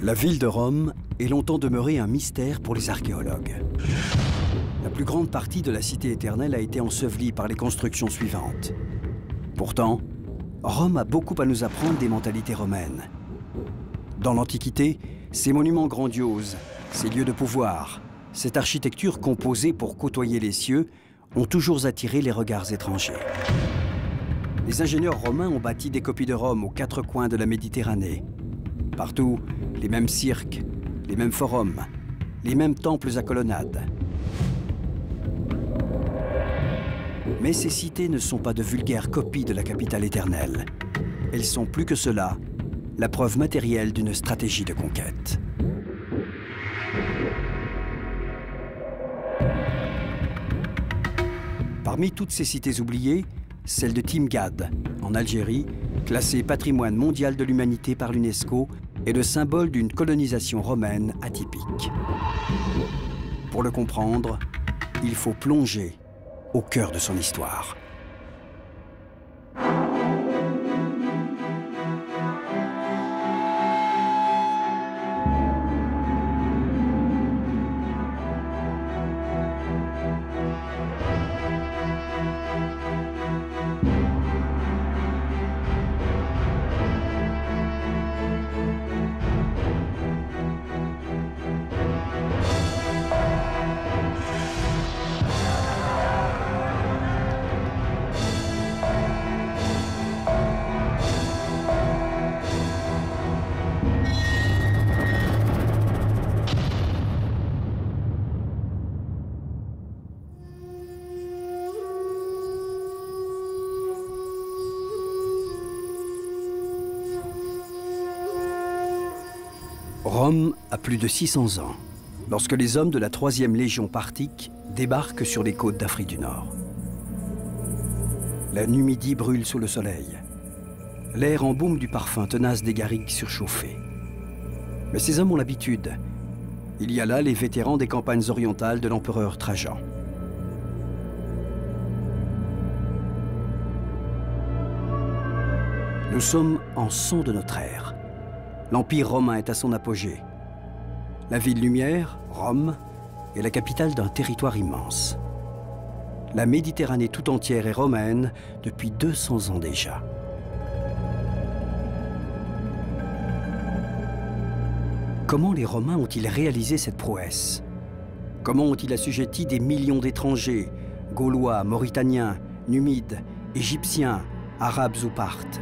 La ville de Rome est longtemps demeurée un mystère pour les archéologues. La plus grande partie de la cité éternelle a été ensevelie par les constructions suivantes. Pourtant, Rome a beaucoup à nous apprendre des mentalités romaines. Dans l'Antiquité, ces monuments grandioses, ces lieux de pouvoir, cette architecture composée pour côtoyer les cieux ont toujours attiré les regards étrangers. Les ingénieurs romains ont bâti des copies de Rome aux quatre coins de la Méditerranée. Partout, les mêmes cirques, les mêmes forums, les mêmes temples à colonnades. Mais ces cités ne sont pas de vulgaires copies de la capitale éternelle. Elles sont plus que cela, la preuve matérielle d'une stratégie de conquête. Parmi toutes ces cités oubliées, celle de Timgad, en Algérie, classée patrimoine mondial de l'humanité par l'UNESCO, est le symbole d'une colonisation romaine atypique. Pour le comprendre, il faut plonger au cœur de son histoire. Rome a plus de 600 ans, lorsque les hommes de la 3e Légion parthique débarquent sur les côtes d'Afrique du Nord. La Numidie brûle sous le soleil. L'air embaume du parfum tenace des garrigues surchauffées. Mais ces hommes ont l'habitude. Il y a là les vétérans des campagnes orientales de l'empereur Trajan. Nous sommes en 100 de notre ère. L'Empire romain est à son apogée. La ville lumière, Rome, est la capitale d'un territoire immense. La Méditerranée tout entière est romaine depuis 200 ans déjà. Comment les Romains ont-ils réalisé cette prouesse? Comment ont-ils assujetti des millions d'étrangers, Gaulois, Mauritaniens, Numides, Égyptiens, Arabes ou Parthes?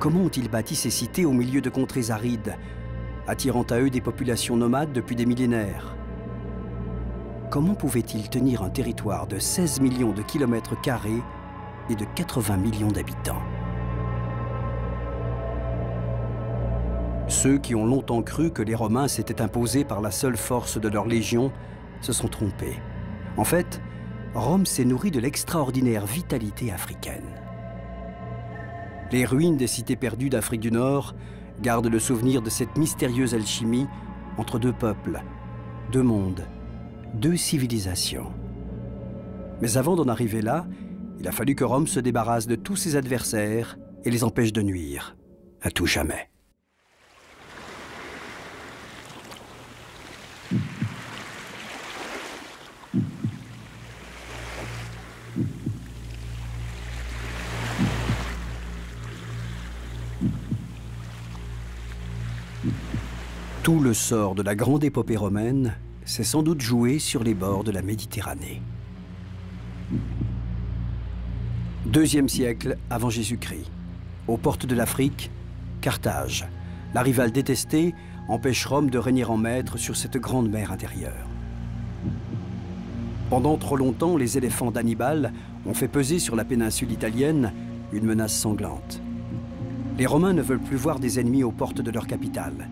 Comment ont-ils bâti ces cités au milieu de contrées arides, attirant à eux des populations nomades depuis des millénaires? Comment pouvaient-ils tenir un territoire de 16 millions de kilomètres carrés et de 80 millions d'habitants? Ceux qui ont longtemps cru que les Romains s'étaient imposés par la seule force de leur légion se sont trompés. En fait, Rome s'est nourrie de l'extraordinaire vitalité africaine. Les ruines des cités perdues d'Afrique du Nord gardent le souvenir de cette mystérieuse alchimie entre deux peuples, deux mondes, deux civilisations. Mais avant d'en arriver là, il a fallu que Rome se débarrasse de tous ses adversaires et les empêche de nuire, à tout jamais. Tout le sort de la grande épopée romaine s'est sans doute joué sur les bords de la Méditerranée. 2e siècle avant Jésus-Christ. Aux portes de l'Afrique, Carthage, la rivale détestée, empêche Rome de régner en maître sur cette grande mer intérieure. Pendant trop longtemps, les éléphants d'Hannibal ont fait peser sur la péninsule italienne une menace sanglante. Les Romains ne veulent plus voir des ennemis aux portes de leur capitale.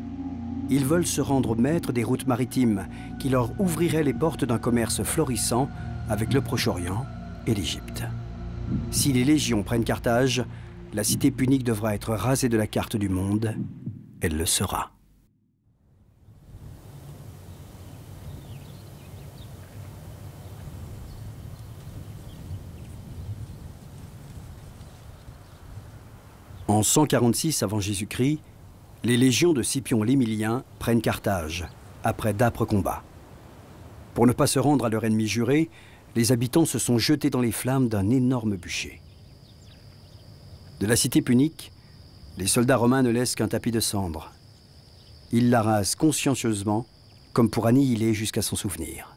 Ils veulent se rendre maîtres des routes maritimes qui leur ouvriraient les portes d'un commerce florissant avec le Proche-Orient et l'Égypte. Si les légions prennent Carthage, la cité punique devra être rasée de la carte du monde. Elle le sera. En 146 avant Jésus-Christ, Les légions de Scipion l'Émilien prennent Carthage, après d'âpres combats. Pour ne pas se rendre à leur ennemi juré, les habitants se sont jetés dans les flammes d'un énorme bûcher. De la cité punique, les soldats romains ne laissent qu'un tapis de cendres. Ils la rasent consciencieusement, comme pour annihiler jusqu'à son souvenir.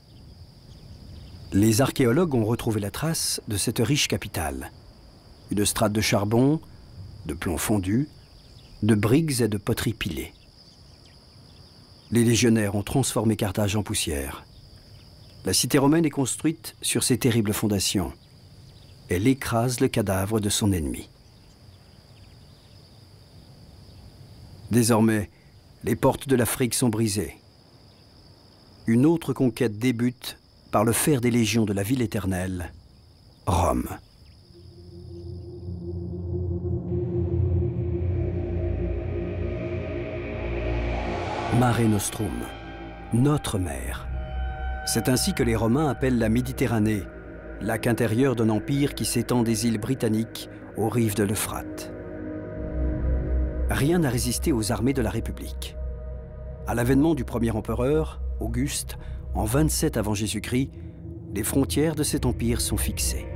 Les archéologues ont retrouvé la trace de cette riche capitale. Une strate de charbon, de plomb fondu, de briques et de poteries pilées. Les légionnaires ont transformé Carthage en poussière. La cité romaine est construite sur ces terribles fondations. Elle écrase le cadavre de son ennemi. Désormais, les portes de l'Afrique sont brisées. Une autre conquête débute par le fer des légions de la ville éternelle, Rome. Mare Nostrum, notre mer. C'est ainsi que les Romains appellent la Méditerranée, lac intérieur d'un empire qui s'étend des îles britanniques aux rives de l'Euphrate. Rien n'a résisté aux armées de la République. À l'avènement du premier empereur, Auguste, en 27 avant Jésus-Christ, les frontières de cet empire sont fixées.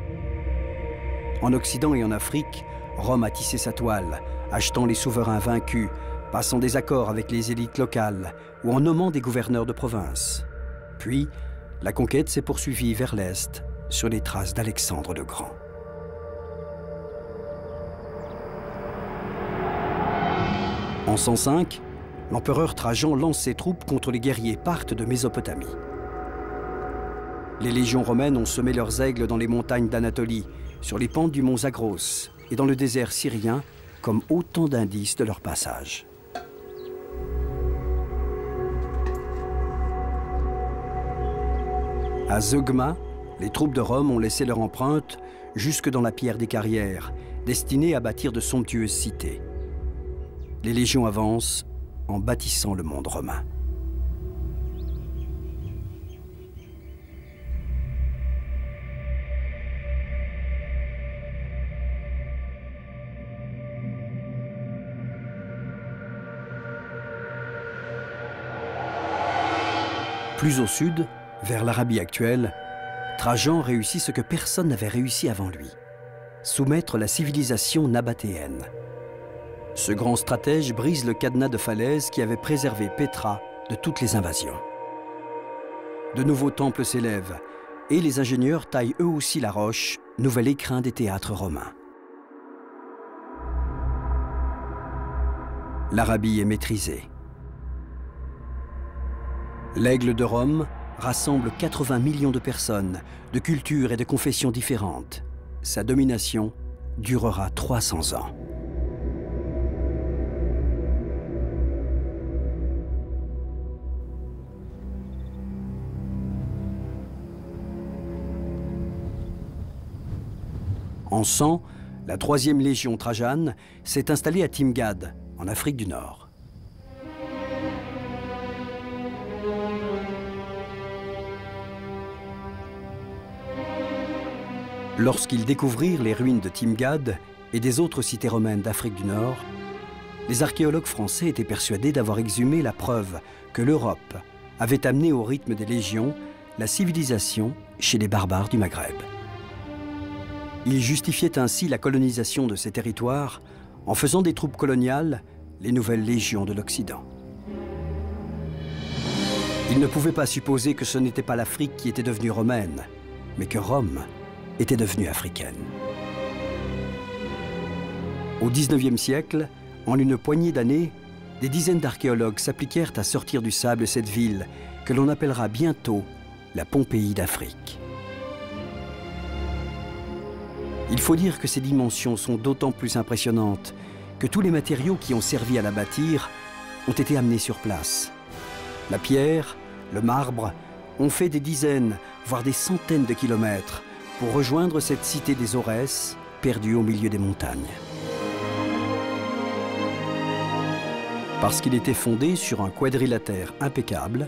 En Occident et en Afrique, Rome a tissé sa toile, achetant les souverains vaincus, passant des accords avec les élites locales ou en nommant des gouverneurs de province. Puis, la conquête s'est poursuivie vers l'Est, sur les traces d'Alexandre le Grand. En 105, l'empereur Trajan lance ses troupes contre les guerriers parthes de Mésopotamie. Les légions romaines ont semé leurs aigles dans les montagnes d'Anatolie, sur les pentes du mont Zagros et dans le désert syrien, comme autant d'indices de leur passage. À Zeugma, les troupes de Rome ont laissé leur empreinte jusque dans la pierre des carrières, destinée à bâtir de somptueuses cités. Les légions avancent en bâtissant le monde romain. Plus au sud, vers l'Arabie actuelle, Trajan réussit ce que personne n'avait réussi avant lui, soumettre la civilisation nabatéenne. Ce grand stratège brise le cadenas de falaise qui avait préservé Pétra de toutes les invasions. De nouveaux temples s'élèvent et les ingénieurs taillent eux aussi la roche, nouvel écrin des théâtres romains. L'Arabie est maîtrisée. L'Aigle de Rome rassemble 80 millions de personnes, de cultures et de confessions différentes. Sa domination durera 300 ans. En 100, la 3e légion trajane s'est installée à Timgad, en Afrique du Nord. Lorsqu'ils découvrirent les ruines de Timgad et des autres cités romaines d'Afrique du Nord, les archéologues français étaient persuadés d'avoir exhumé la preuve que l'Europe avait amené au rythme des légions la civilisation chez les barbares du Maghreb. Ils justifiaient ainsi la colonisation de ces territoires en faisant des troupes coloniales les nouvelles légions de l'Occident. Ils ne pouvaient pas supposer que ce n'était pas l'Afrique qui était devenue romaine, mais que Rome était devenue africaine. Au XIXe siècle, en une poignée d'années, des dizaines d'archéologues s'appliquèrent à sortir du sable cette ville que l'on appellera bientôt la Pompéi d'Afrique. Il faut dire que ses dimensions sont d'autant plus impressionnantes que tous les matériaux qui ont servi à la bâtir ont été amenés sur place. La pierre, le marbre ont fait des dizaines, voire des centaines de kilomètres pour rejoindre cette cité des Aurès, perdue au milieu des montagnes. Parce qu'il était fondé sur un quadrilatère impeccable,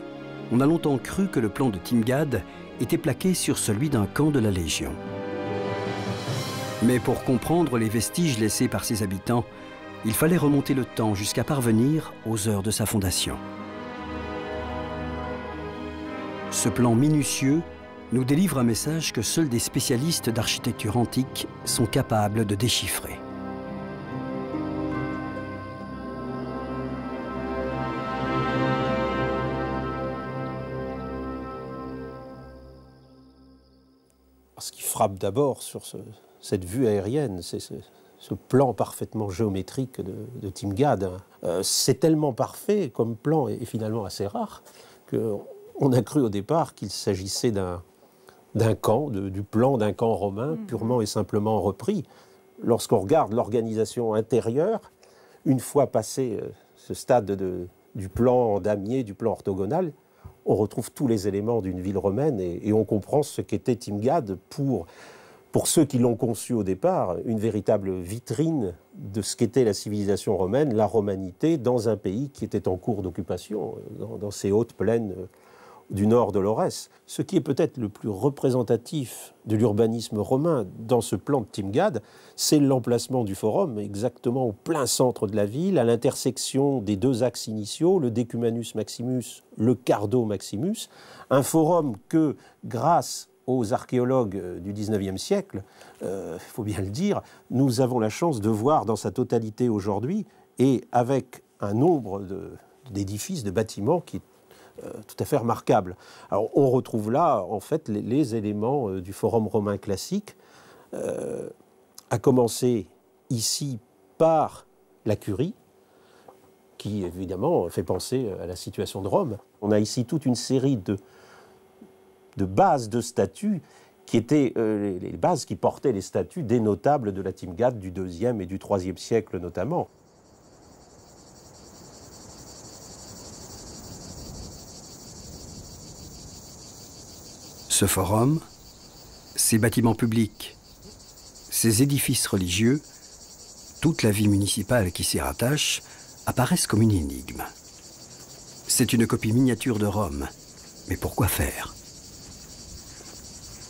on a longtemps cru que le plan de Timgad était plaqué sur celui d'un camp de la Légion. Mais pour comprendre les vestiges laissés par ses habitants, il fallait remonter le temps jusqu'à parvenir aux heures de sa fondation. Ce plan minutieux nous délivre un message que seuls des spécialistes d'architecture antique sont capables de déchiffrer. Ce qui frappe d'abord sur cette vue aérienne, c'est ce plan parfaitement géométrique de Timgad. C'est tellement parfait comme plan et finalement assez rare qu'on a cru au départ qu'il s'agissait d'un camp, du plan d'un camp romain purement et simplement repris. Lorsqu'on regarde l'organisation intérieure, une fois passé ce stade du plan en damier, du plan orthogonal, on retrouve tous les éléments d'une ville romaine et on comprend ce qu'était Timgad pour ceux qui l'ont conçu au départ, une véritable vitrine de ce qu'était la civilisation romaine, la romanité, dans un pays qui était en cours d'occupation, dans ces hautes plaines du nord de l'Aurès. Ce qui est peut-être le plus représentatif de l'urbanisme romain dans ce plan de Timgad, c'est l'emplacement du forum, exactement au plein centre de la ville, à l'intersection des deux axes initiaux, le Decumanus Maximus, le Cardo Maximus, un forum que, grâce aux archéologues du XIXe siècle, il faut bien le dire, nous avons la chance de voir dans sa totalité aujourd'hui, et avec un nombre d'édifices, de bâtiments qui est tout à fait remarquable. Alors, on retrouve là, en fait, les éléments du forum romain classique, à commencer ici par la curie, qui évidemment fait penser à la situation de Rome. On a ici toute une série de bases de statues qui étaient les bases qui portaient les statues des notables de la Timgad du IIe et du IIIe siècle notamment. Ce forum, ces bâtiments publics, ces édifices religieux, toute la vie municipale qui s'y rattache, apparaissent comme une énigme. C'est une copie miniature de Rome, mais pourquoi faire?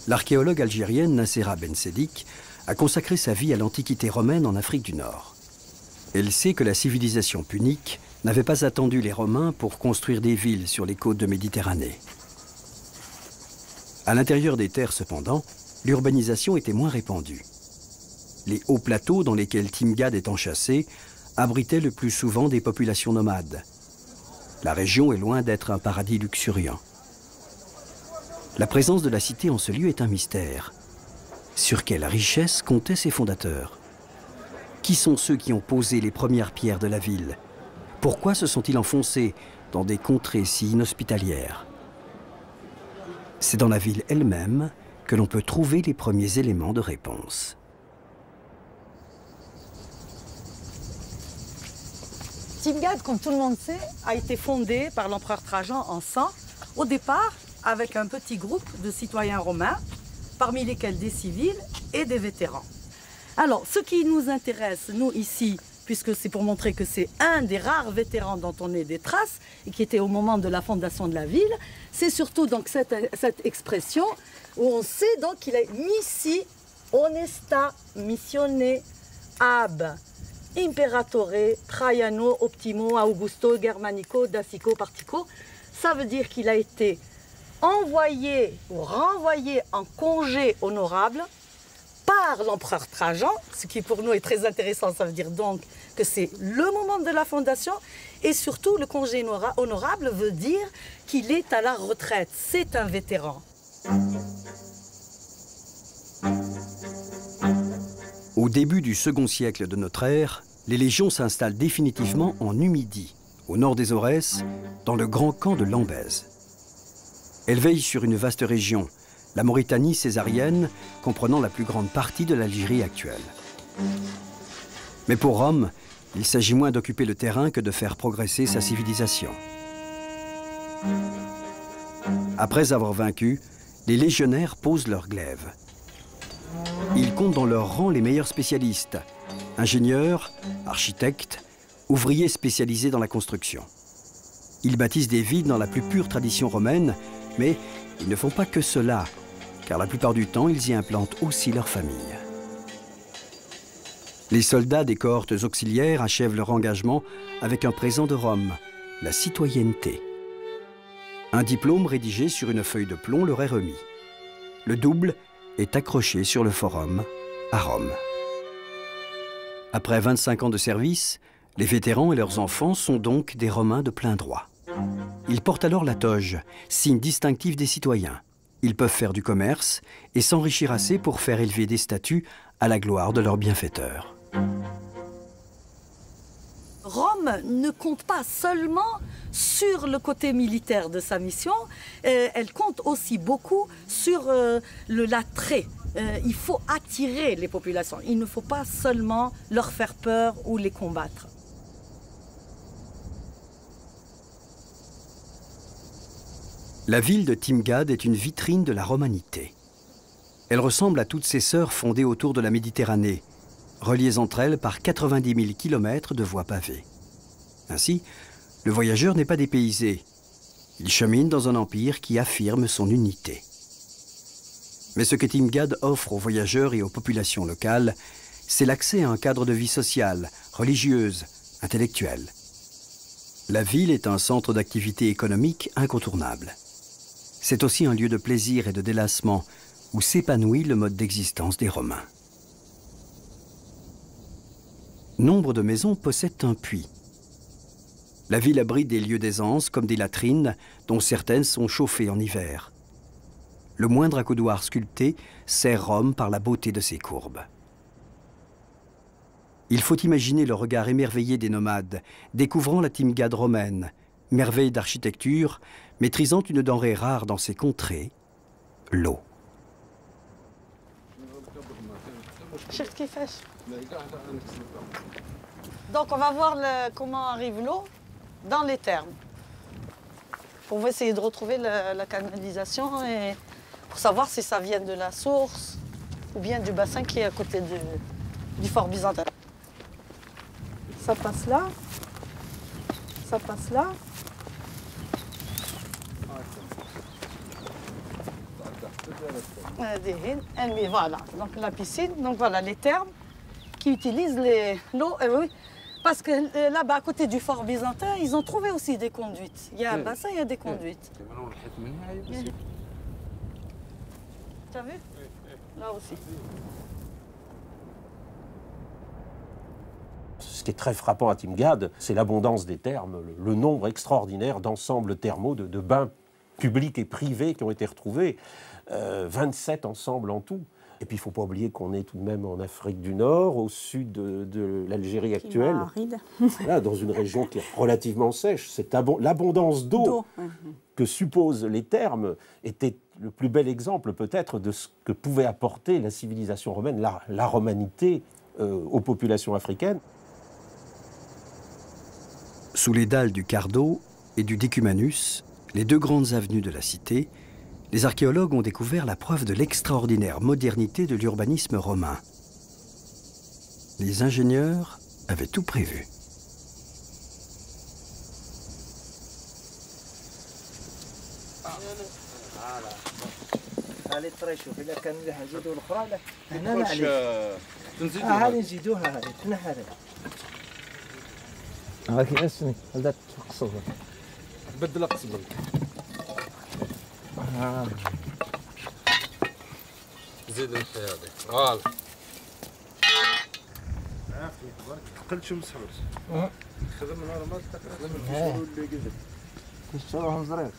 L'archéologue algérienne Nassera Bensedik a consacré sa vie à l'Antiquité romaine en Afrique du Nord. Elle sait que la civilisation punique n'avait pas attendu les Romains pour construire des villes sur les côtes de Méditerranée. À l'intérieur des terres, cependant, l'urbanisation était moins répandue. Les hauts plateaux dans lesquels Timgad est enchâssé abritaient le plus souvent des populations nomades. La région est loin d'être un paradis luxuriant. La présence de la cité en ce lieu est un mystère. Sur quelle richesse comptaient ses fondateurs? Qui sont ceux qui ont posé les premières pierres de la ville? Pourquoi se sont-ils enfoncés dans des contrées si inhospitalières? C'est dans la ville elle-même que l'on peut trouver les premiers éléments de réponse. Timgad, comme tout le monde sait, a été fondé par l'empereur Trajan en 100, au départ avec un petit groupe de citoyens romains, parmi lesquels des civils et des vétérans. Alors, ce qui nous intéresse, nous ici, puisque c'est pour montrer que c'est un des rares vétérans dont on ait des traces, et qui était au moment de la fondation de la ville, c'est surtout donc cette expression où on sait donc qu'il est missi honesta missione ab imperatore Traiano optimo Augusto Germanico Dacico Partico. Ça veut dire qu'il a été envoyé ou renvoyé en congé honorable par l'empereur Trajan, ce qui pour nous est très intéressant. Ça veut dire donc que c'est le moment de la fondation, et surtout le congé honorable veut dire qu'il est à la retraite, c'est un vétéran. Au début du second siècle de notre ère, les légions s'installent définitivement en Numidie, au nord des Aurès, dans le grand camp de Lambèse. Elles veillent sur une vaste région, la Mauritanie césarienne, comprenant la plus grande partie de l'Algérie actuelle. Mais pour Rome, il s'agit moins d'occuper le terrain que de faire progresser sa civilisation. Après avoir vaincu, les légionnaires posent leur glaive. Ils comptent dans leur rang les meilleurs spécialistes, ingénieurs, architectes, ouvriers spécialisés dans la construction. Ils bâtissent des villes dans la plus pure tradition romaine, mais ils ne font pas que cela, car la plupart du temps, ils y implantent aussi leur famille. Les soldats des cohortes auxiliaires achèvent leur engagement avec un présent de Rome, la citoyenneté. Un diplôme rédigé sur une feuille de plomb leur est remis. Le double est accroché sur le forum à Rome. Après 25 ans de service, les vétérans et leurs enfants sont donc des Romains de plein droit. Ils portent alors la toge, signe distinctif des citoyens. Ils peuvent faire du commerce et s'enrichir assez pour faire élever des statues à la gloire de leurs bienfaiteurs. Rome ne compte pas seulement sur le côté militaire de sa mission, elle compte aussi beaucoup sur l'attrait. Il faut attirer les populations, il ne faut pas seulement leur faire peur ou les combattre. La ville de Timgad est une vitrine de la romanité. Elle ressemble à toutes ses sœurs fondées autour de la Méditerranée, reliées entre elles par 90 000 km de voies pavées. Ainsi, le voyageur n'est pas dépaysé. Il chemine dans un empire qui affirme son unité. Mais ce que Timgad offre aux voyageurs et aux populations locales, c'est l'accès à un cadre de vie sociale, religieuse, intellectuelle. La ville est un centre d'activité économique incontournable. C'est aussi un lieu de plaisir et de délassement où s'épanouit le mode d'existence des Romains. Nombre de maisons possèdent un puits. La ville abrite des lieux d'aisance comme des latrines dont certaines sont chauffées en hiver. Le moindre accoudoir sculpté sert Rome par la beauté de ses courbes. Il faut imaginer le regard émerveillé des nomades, découvrant la Timgad romaine, merveille d'architecture, maîtrisant une denrée rare dans ces contrées, l'eau. Donc on va voir comment arrive l'eau dans les thermes. On va essayer de retrouver la canalisation et pour savoir si ça vient de la source ou bien du bassin qui est à côté du fort byzantin. Ça passe là, ça passe là. Voilà, donc la piscine, donc voilà les thermes qui utilisent l'eau. Oui, parce que là-bas, à côté du fort byzantin, ils ont trouvé aussi des conduites. Il y a un bassin, il y a des conduites. Tu as vu? Là aussi. Ce qui est très frappant à Timgad, c'est l'abondance des thermes, le nombre extraordinaire d'ensembles thermaux, de bains publics et privés qui ont été retrouvés. 27 ensembles en tout. Et puis il ne faut pas oublier qu'on est tout de même en Afrique du Nord, au sud de l'Algérie actuelle, voilà, dans une région qui est relativement sèche. L'abondance d'eau que supposent les thermes était le plus bel exemple peut-être de ce que pouvait apporter la civilisation romaine, la romanité aux populations africaines. Sous les dalles du Cardo et du Decumanus, les deux grandes avenues de la cité, les archéologues ont découvert la preuve de l'extraordinaire modernité de l'urbanisme romain. Les ingénieurs avaient tout prévu. زيد الحياضي فوالا تقلت شو مسحوس خدم نهار ما تخدم اللي قدر تشتروهم زريق.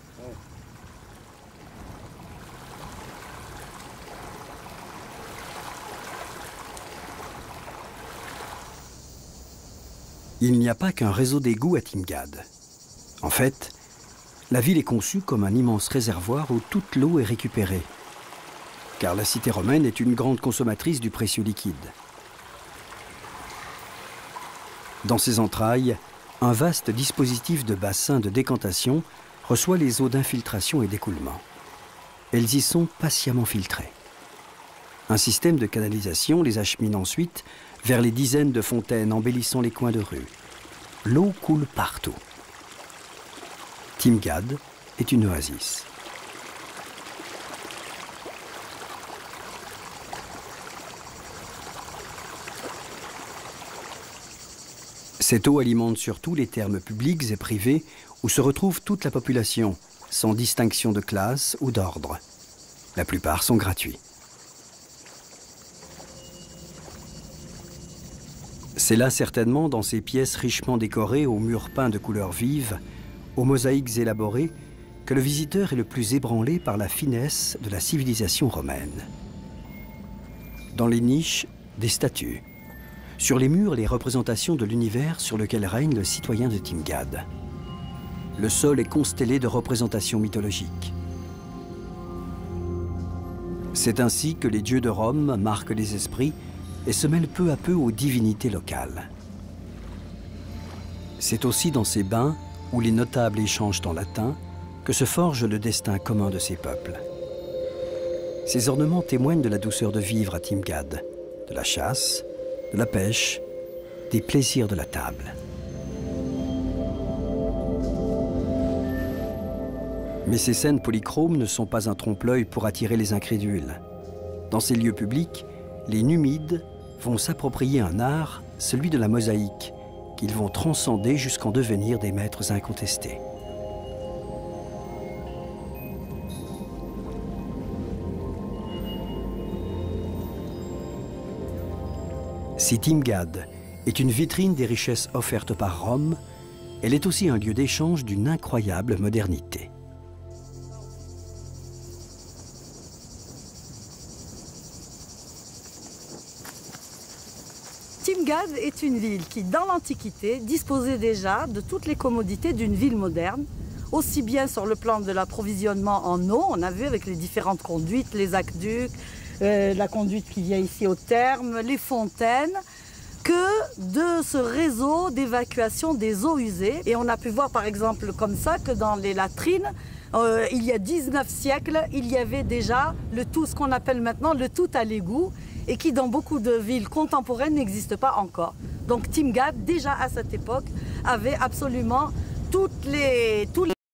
Il n'y a pas qu'un réseau d'égouts à Timgad. En fait, la ville est conçue comme un immense réservoir où toute l'eau est récupérée. Car la cité romaine est une grande consommatrice du précieux liquide. Dans ses entrailles, un vaste dispositif de bassins de décantation reçoit les eaux d'infiltration et d'écoulement. Elles y sont patiemment filtrées. Un système de canalisation les achemine ensuite vers les dizaines de fontaines embellissant les coins de rue. L'eau coule partout. Timgad est une oasis. Cette eau alimente surtout les thermes publics et privés où se retrouve toute la population, sans distinction de classe ou d'ordre. La plupart sont gratuits. C'est là certainement dans ces pièces richement décorées aux murs peints de couleurs vives, aux mosaïques élaborées, que le visiteur est le plus ébranlé par la finesse de la civilisation romaine. Dans les niches, des statues. Sur les murs, les représentations de l'univers sur lequel règne le citoyen de Timgad. Le sol est constellé de représentations mythologiques. C'est ainsi que les dieux de Rome marquent les esprits et se mêlent peu à peu aux divinités locales. C'est aussi dans ces bains, où les notables échangent en latin, que se forge le destin commun de ces peuples. Ces ornements témoignent de la douceur de vivre à Timgad, de la chasse, de la pêche, des plaisirs de la table. Mais ces scènes polychromes ne sont pas un trompe-l'œil pour attirer les incrédules. Dans ces lieux publics, les Numides vont s'approprier un art, celui de la mosaïque, qu'ils vont transcender jusqu'en devenir des maîtres incontestés. Si Timgad est une vitrine des richesses offertes par Rome, elle est aussi un lieu d'échange d'une incroyable modernité. Timgad est une ville qui, dans l'Antiquité, disposait déjà de toutes les commodités d'une ville moderne, aussi bien sur le plan de l'approvisionnement en eau, on a vu avec les différentes conduites, les aqueducs, la conduite qui vient ici au terme, les fontaines, que de ce réseau d'évacuation des eaux usées. Et on a pu voir par exemple comme ça que dans les latrines, il y a 19 siècles, il y avait déjà le tout, ce qu'on appelle maintenant le tout à l'égout, et qui dans beaucoup de villes contemporaines n'existe pas encore. Donc Timgad, déjà à cette époque, avait absolument tous